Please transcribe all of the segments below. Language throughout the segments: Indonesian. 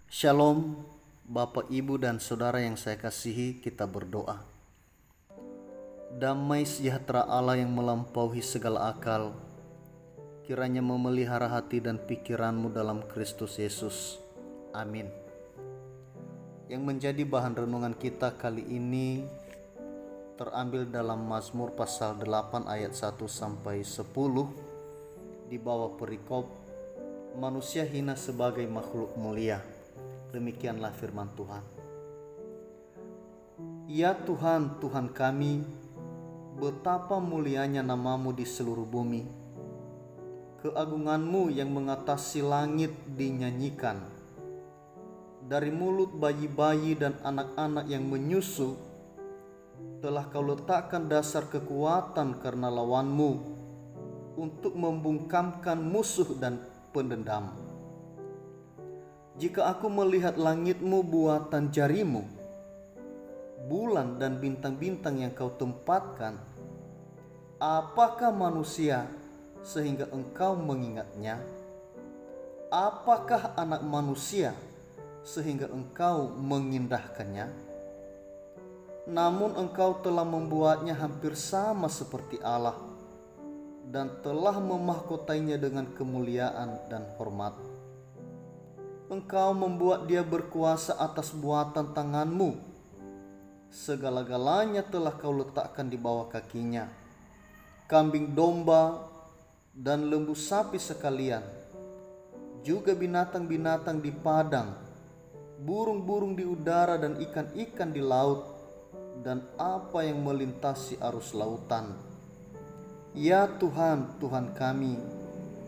Shalom, Bapak, Ibu, dan Saudara yang saya kasihi, kita berdoa. Damai sejahtera Allah yang melampaui segala akal, kiranya memelihara hati dan pikiranmu dalam Kristus Yesus. Amin. Yang menjadi bahan renungan kita kali ini terambil dalam Mazmur pasal 8 ayat 1 sampai 10 di bawah perikop manusia hina sebagai makhluk mulia. Demikianlah firman Tuhan. Ya Tuhan, Tuhan kami, betapa mulianya namamu di seluruh bumi. Keagunganmu yang mengatasi langit dinyanyikan. Dari mulut bayi-bayi dan anak-anak yang menyusu, telah kau letakkan dasar kekuatan karena lawanmu, untuk membungkamkan musuh dan pendendam. Jika aku melihat langitmu buatan jarimu, bulan dan bintang-bintang yang kau tempatkan, apakah manusia sehingga engkau mengingatnya? Apakah anak manusia sehingga engkau mengindahkannya? Namun engkau telah membuatnya hampir sama seperti Allah, dan telah memahkotainya dengan kemuliaan dan hormat. Engkau membuat dia berkuasa atas buatan tanganmu. Segala-galanya telah kau letakkan di bawah kakinya. Kambing domba dan lembu sapi sekalian, juga binatang-binatang di padang, burung-burung di udara dan ikan-ikan di laut, dan apa yang melintasi arus lautan. Ya Tuhan, Tuhan kami,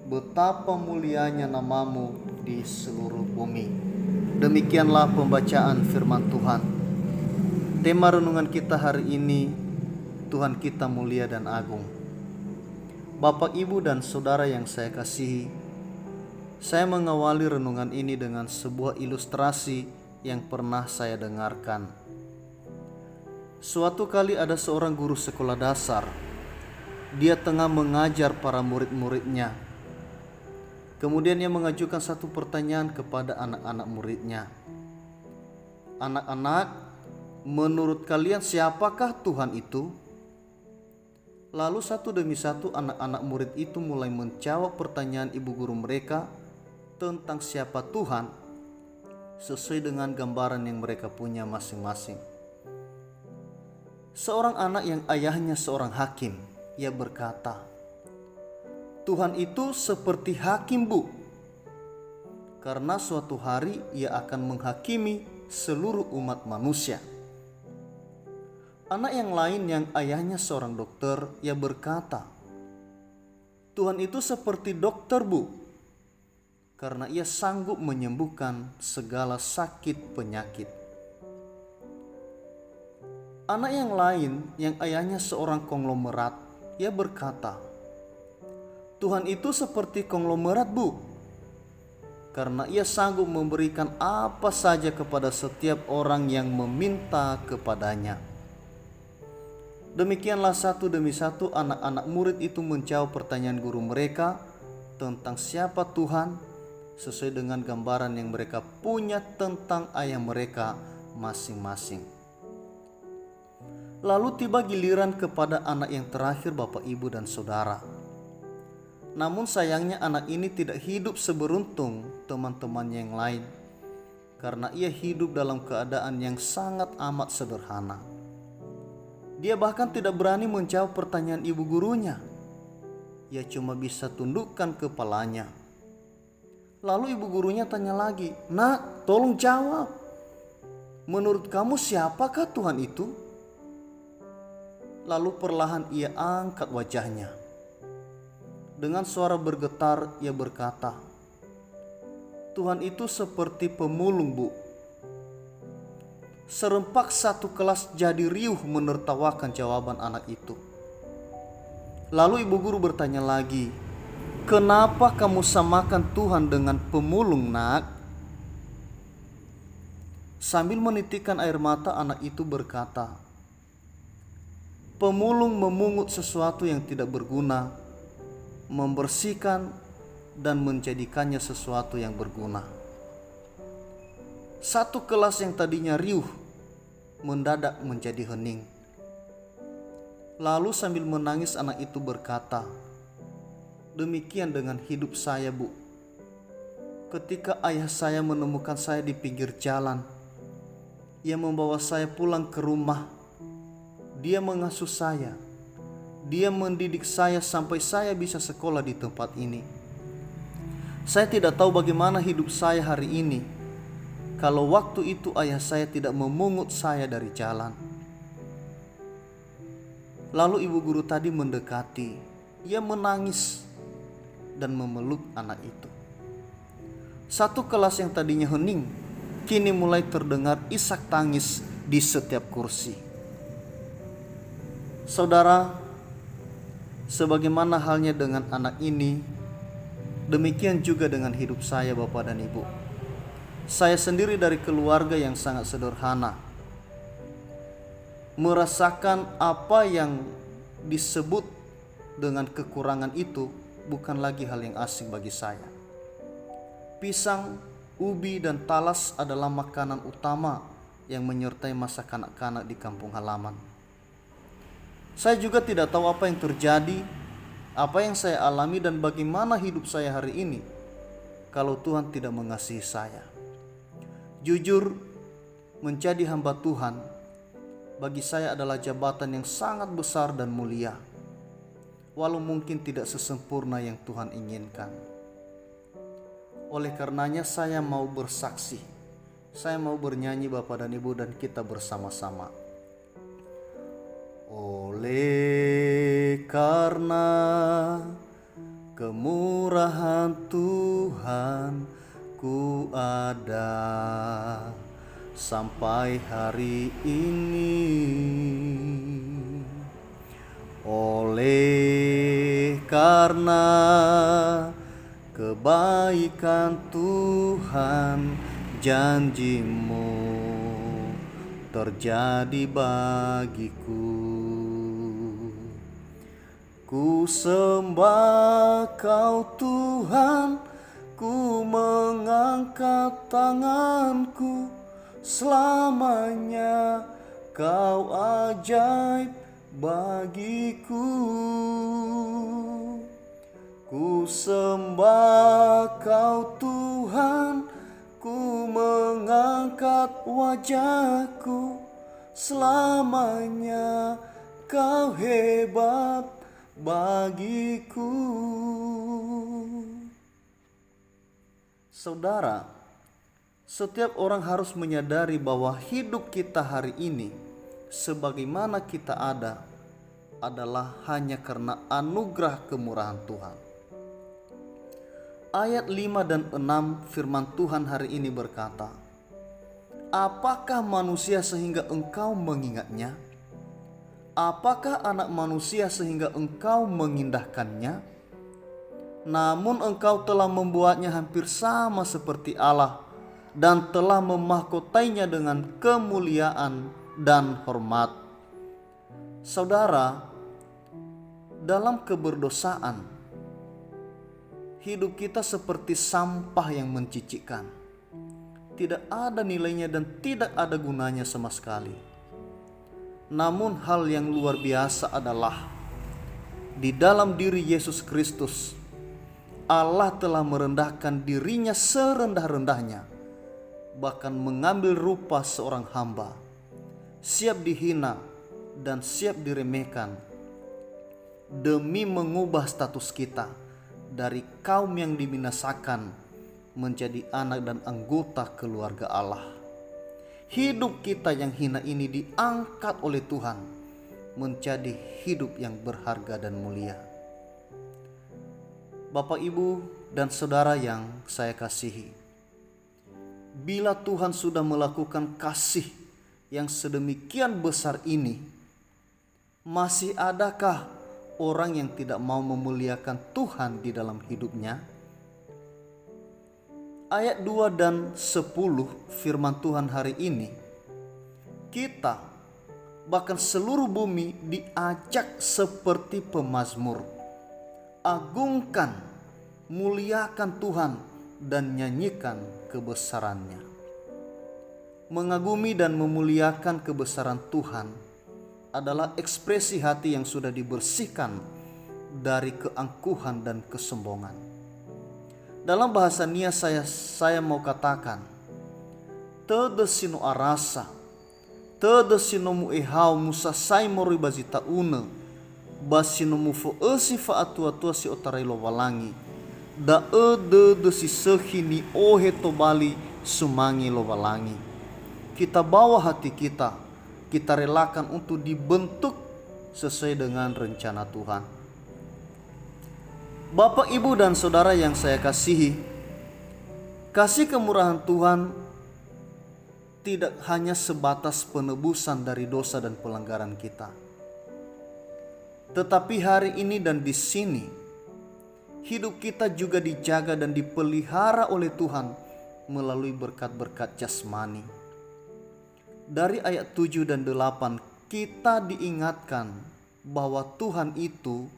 betapa mulianya namamu di seluruh bumi. Demikianlah pembacaan firman Tuhan. Tema renungan kita hari ini, Tuhan kita mulia dan agung. Bapak, Ibu, dan Saudara yang saya kasihi, saya mengawali renungan ini dengan sebuah ilustrasi yang pernah saya dengarkan. Suatu kali ada seorang guru sekolah dasar. Dia tengah mengajar para murid-muridnya. Kemudian ia mengajukan satu pertanyaan kepada anak-anak muridnya. Anak-anak, menurut kalian siapakah Tuhan itu? Lalu satu demi satu anak-anak murid itu mulai menjawab pertanyaan ibu guru mereka tentang siapa Tuhan sesuai dengan gambaran yang mereka punya masing-masing. Seorang anak yang ayahnya seorang hakim, ia berkata, Tuhan itu seperti hakim, Bu, karena suatu hari ia akan menghakimi seluruh umat manusia. Anak yang lain yang ayahnya seorang dokter, ia berkata, Tuhan itu seperti dokter, Bu, karena ia sanggup menyembuhkan segala sakit penyakit. Anak yang lain yang ayahnya seorang konglomerat, ia berkata, Tuhan itu seperti konglomerat, Bu, karena ia sanggup memberikan apa saja kepada setiap orang yang meminta kepadanya. Demikianlah satu demi satu anak-anak murid itu menjawab pertanyaan guru mereka tentang siapa Tuhan sesuai dengan gambaran yang mereka punya tentang ayah mereka masing-masing. Lalu tiba giliran kepada anak yang terakhir, Bapak, Ibu, dan Saudara. Namun sayangnya anak ini tidak hidup seberuntung teman-temannya yang lain, karena ia hidup dalam keadaan yang sangat amat sederhana. Dia bahkan tidak berani menjawab pertanyaan ibu gurunya. Ia cuma bisa tundukkan kepalanya. Lalu ibu gurunya tanya lagi, Nak, tolong jawab. Menurut kamu siapakah Tuhan itu? Lalu perlahan ia angkat wajahnya. Dengan suara bergetar ia berkata, Tuhan itu seperti pemulung, Bu. Serempak satu kelas jadi riuh menertawakan jawaban anak itu. Lalu ibu guru bertanya lagi, kenapa kamu samakan Tuhan dengan pemulung, Nak? Sambil menitikkan air mata anak itu berkata, pemulung memungut sesuatu yang tidak berguna, membersihkan dan menjadikannya sesuatu yang berguna. Satu kelas yang tadinya riuh mendadak menjadi hening. Lalu sambil menangis anak itu berkata, "Demikian dengan hidup saya, Bu. Ketika ayah saya menemukan saya di pinggir jalan, ia membawa saya pulang ke rumah. Dia mengasuh saya. Dia mendidik saya sampai saya bisa sekolah di tempat ini. Saya tidak tahu bagaimana hidup saya hari ini kalau waktu itu ayah saya tidak memungut saya dari jalan." Lalu ibu guru tadi mendekati. Ia menangis dan memeluk anak itu. Satu kelas yang tadinya hening, kini mulai terdengar isak tangis di setiap kursi. Saudara, sebagaimana halnya dengan anak ini, demikian juga dengan hidup saya, Bapak dan Ibu. Saya sendiri dari keluarga yang sangat sederhana, merasakan apa yang disebut dengan kekurangan itu bukan lagi hal yang asing bagi saya. Pisang, ubi, dan talas adalah makanan utama yang menyertai masa kanak-kanak di kampung halaman. Saya juga tidak tahu apa yang terjadi, apa yang saya alami, dan bagaimana hidup saya hari ini kalau Tuhan tidak mengasihi saya. Jujur, menjadi hamba Tuhan bagi saya adalah jabatan yang sangat besar dan mulia, walau mungkin tidak sesempurna yang Tuhan inginkan. Oleh karenanya saya mau bersaksi, saya mau bernyanyi Bapak dan Ibu, dan kita bersama-sama. Oleh karena kemurahan Tuhan ku ada sampai hari ini. Oleh karena kebaikan Tuhan, janji-Mu terjadi bagiku. Ku sembah Kau Tuhan, ku mengangkat tanganku, selamanya Kau ajaib bagiku. Ku sembah Kau Tuhan, ku mengangkat wajahku, selamanya Kau hebat bagiku. Saudara, setiap orang harus menyadari bahwa hidup kita hari ini, sebagaimana kita ada, adalah hanya karena anugerah kemurahan Tuhan. Ayat 5 dan 6 firman Tuhan hari ini berkata, "Apakah manusia sehingga engkau mengingatnya? Apakah anak manusia sehingga engkau mengindahkannya? Namun engkau telah membuatnya hampir sama seperti Allah, dan telah memahkotainya dengan kemuliaan dan hormat." Saudara, dalam keberdosaan, hidup kita seperti sampah yang mencicikkan. Tidak ada nilainya dan tidak ada gunanya sama sekali. Namun hal yang luar biasa adalah di dalam diri Yesus Kristus, Allah telah merendahkan dirinya serendah-rendahnya, bahkan mengambil rupa seorang hamba, siap dihina dan siap diremehkan, demi mengubah status kita dari kaum yang dibinasakan menjadi anak dan anggota keluarga Allah. Hidup kita yang hina ini diangkat oleh Tuhan menjadi hidup yang berharga dan mulia. Bapak, Ibu, dan saudara yang saya kasihi, bila Tuhan sudah melakukan kasih yang sedemikian besar ini, masih adakah orang yang tidak mau memuliakan Tuhan di dalam hidupnya? Ayat 2 dan 10 firman Tuhan hari ini, kita bahkan seluruh bumi diajak seperti pemazmur, agungkan, muliakan Tuhan dan nyanyikan kebesarannya. Mengagumi dan memuliakan kebesaran Tuhan adalah ekspresi hati yang sudah dibersihkan dari keangkuhan dan kesombongan. Dalam bahasa Nia saya mau katakan, tede sino arasa, tede sino mu ehau musa sai morui bazita une, basino mu fo esi fa atua si otarai lo walangi, da de si sehini ohe tobali sumangi lo walangi. Kita bawa hati kita relakan untuk dibentuk sesuai dengan rencana Tuhan. Bapak, Ibu, dan Saudara yang saya kasihi, kasih kemurahan Tuhan tidak hanya sebatas penebusan dari dosa dan pelanggaran kita. Tetapi hari ini dan di sini, hidup kita juga dijaga dan dipelihara oleh Tuhan melalui berkat-berkat jasmani. Dari ayat 7 dan 8 kita diingatkan bahwa Tuhan itu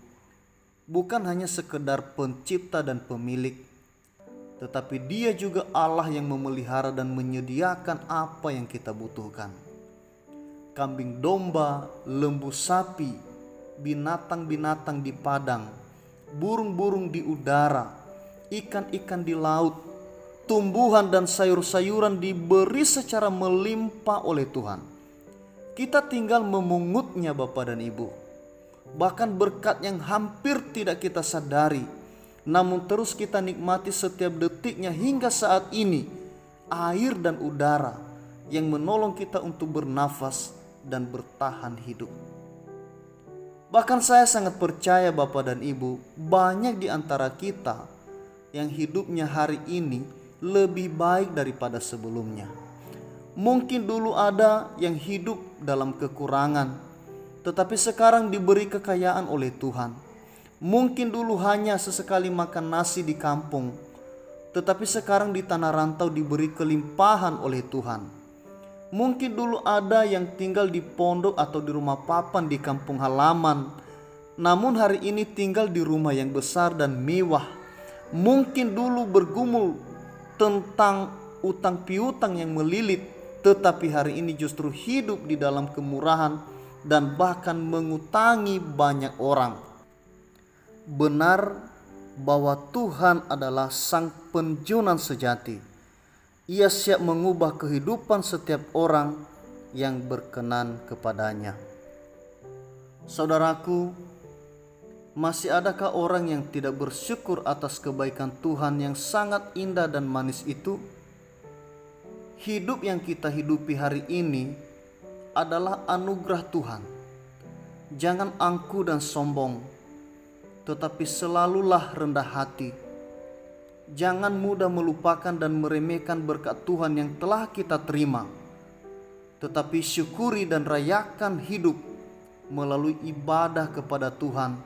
bukan hanya sekedar pencipta dan pemilik, tetapi Dia juga Allah yang memelihara dan menyediakan apa yang kita butuhkan. Kambing domba, lembu sapi, binatang-binatang di padang, burung-burung di udara, ikan-ikan di laut, tumbuhan dan sayur-sayuran diberi secara melimpah oleh Tuhan. Kita tinggal memungutnya, Bapak dan Ibu. Bahkan berkat yang hampir tidak kita sadari, namun terus kita nikmati setiap detiknya hingga saat ini. Air dan udara yang menolong kita untuk bernafas dan bertahan hidup. Bahkan saya sangat percaya, Bapak dan Ibu, banyak di antara kita yang hidupnya hari ini lebih baik daripada sebelumnya. Mungkin dulu ada yang hidup dalam kekurangan, tetapi sekarang diberi kekayaan oleh Tuhan. Mungkin dulu hanya sesekali makan nasi di kampung, tetapi sekarang di tanah rantau diberi kelimpahan oleh Tuhan. Mungkin dulu ada yang tinggal di pondok atau di rumah papan di kampung halaman, namun hari ini tinggal di rumah yang besar dan mewah. Mungkin dulu bergumul tentang utang piutang yang melilit, tetapi hari ini justru hidup di dalam kemurahan dan bahkan mengutangi banyak orang. Benar bahwa Tuhan adalah Sang Penjunan sejati. Ia siap mengubah kehidupan setiap orang yang berkenan kepadanya. Saudaraku, masih adakah orang yang tidak bersyukur atas kebaikan Tuhan yang sangat indah dan manis itu? Hidup yang kita hidupi hari ini adalah anugerah Tuhan. Jangan angkuh dan sombong, tetapi selalulah rendah hati. Jangan mudah melupakan dan meremehkan berkat Tuhan yang telah kita terima, tetapi syukuri dan rayakan hidup melalui ibadah kepada Tuhan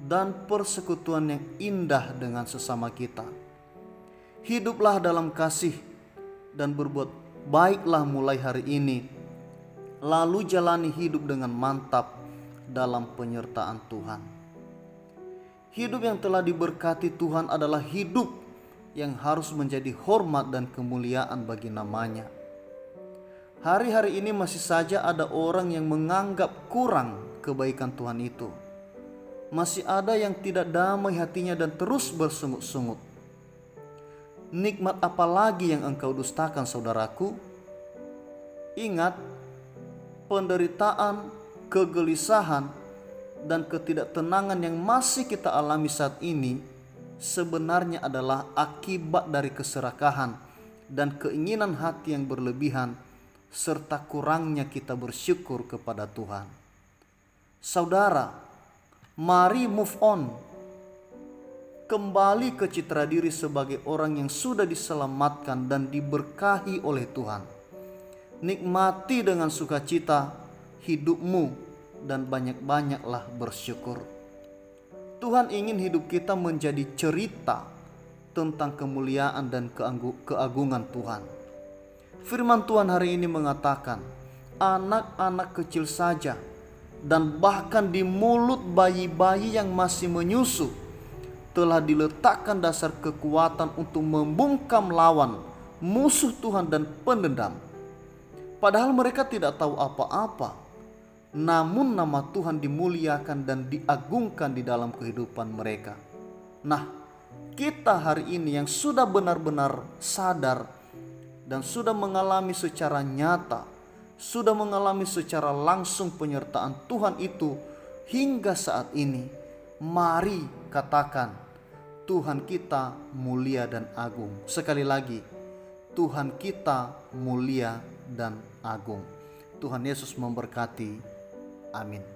dan persekutuan yang indah dengan sesama kita. Hiduplah dalam kasih dan berbuat baiklah mulai hari ini, lalu jalani hidup dengan mantap dalam penyertaan Tuhan. Hidup yang telah diberkati Tuhan adalah hidup yang harus menjadi hormat dan kemuliaan bagi namanya. Hari-hari ini masih saja ada orang yang menganggap kurang kebaikan Tuhan itu. Masih ada yang tidak damai hatinya dan terus bersungut-sungut. Nikmat apa lagi yang engkau dustakan, saudaraku? Ingat, penderitaan, kegelisahan, dan ketidaktenangan yang masih kita alami saat ini sebenarnya adalah akibat dari keserakahan dan keinginan hati yang berlebihan serta kurangnya kita bersyukur kepada Tuhan. Saudara, mari move on. Kembali ke citra diri sebagai orang yang sudah diselamatkan dan diberkahi oleh Tuhan. Nikmati dengan sukacita hidupmu dan banyak-banyaklah bersyukur. Tuhan ingin hidup kita menjadi cerita tentang kemuliaan dan keagungan Tuhan. Firman Tuhan hari ini mengatakan, anak-anak kecil saja dan bahkan di mulut bayi-bayi yang masih menyusu telah diletakkan dasar kekuatan untuk membungkam lawan, musuh Tuhan dan pendendam. Padahal mereka tidak tahu apa-apa, namun nama Tuhan dimuliakan dan diagungkan di dalam kehidupan mereka. Nah, kita hari ini yang sudah benar-benar sadar dan sudah mengalami secara nyata, sudah mengalami secara langsung penyertaan Tuhan itu hingga saat ini, mari katakan, Tuhan kita mulia dan agung. Sekali lagi, Tuhan kita mulia dan agung. Tuhan Yesus memberkati. Amin.